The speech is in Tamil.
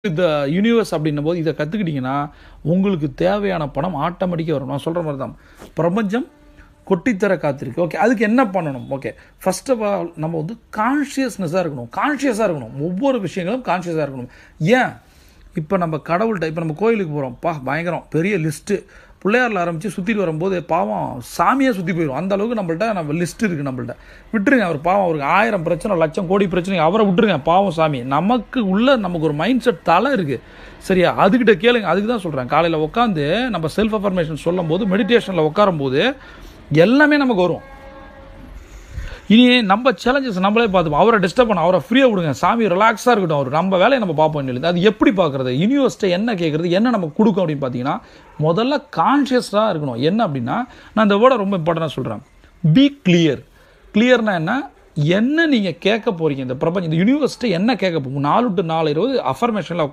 இந்த யூனிவர்ஸ் அப்படின்னும் போது இதை கற்றுக்கிட்டிங்கன்னா உங்களுக்கு தேவையான பணம் ஆட்டோமேட்டிக்காக வரும். நான் சொல்கிற மாதிரி தான் பிரபஞ்சம் கொட்டித்தர காத்திருக்கு. ஓகே, அதுக்கு என்ன பண்ணணும்? ஓகே, ஃபர்ஸ்ட் ஆஃப் ஆல் நம்ம வந்து கான்ஷியஸ்னஸாக இருக்கணும். ஒவ்வொரு விஷயங்களும் கான்ஷியஸாக இருக்கணும். ஏன் இப்போ நம்ம கடவுள்கிட்ட இப்போ நம்ம கோயிலுக்கு போகிறோம், பயங்கரம் பெரிய லிஸ்ட்டு, பிள்ளையாரில் ஆரம்பித்து சுற்றிட்டு வரும்போது பாவம் சாமியாக சுற்றி போயிடும். அந்த அளவுக்கு நம்ம லிஸ்ட் இருக்குது. நம்மள்ட்ட விட்டுருங்க, அவர் பாவம், அவருக்கு 1000 பிரச்சனை, லட்சம் கோடி பிரச்சனை, அவரை விட்டுருங்க, பாவம் சாமி. நமக்கு ஒரு மைண்ட் செட் தலை இருக்குது, சரியா? அதுக்கிட்ட கேளுங்க. அதுக்கு தான் சொல்கிறேன், காலையில் உட்காந்து நம்ம செல்ஃப் அஃபர்மேஷன் சொல்லும் போது, மெடிடேஷனில் உட்காரும்போது எல்லாமே நமக்கு வரும். இனி நம்ம சேலஞ்சஸ் நம்மளே பார்த்துப்போம். அவரை டிஸ்டர்ப் பண்ண, அவரை ஃப்ரீயாக விடுங்க, சாமி ரிலாக்ஸாக இருக்கட்டும், அவர் நம்ம வேலையை நம்ம பார்ப்போம். இல்லை அது எப்படி பார்க்குறது? யூனிவர்ஸ்ட்டை என்ன கேட்குறது, என்ன நமக்கு கொடுக்கும் அப்படின்னு பார்த்தீங்கன்னா, முதல்ல கான்ஷியஸாக இருக்கணும். என்ன அப்படின்னா, நான் இந்த வேர்டை ரொம்ப இம்பார்ட்டண்டாக சொல்கிறேன், பி கிளியர். கிளியர்னா என்ன நீங்கள் கேட்க போகிறீங்க? இந்த பிரபஞ்சம், இந்த யூனிவர்ஸ்ட்டை என்ன கேட்க போகும்? 4 to 4 20 அஃபர்மேஷனில்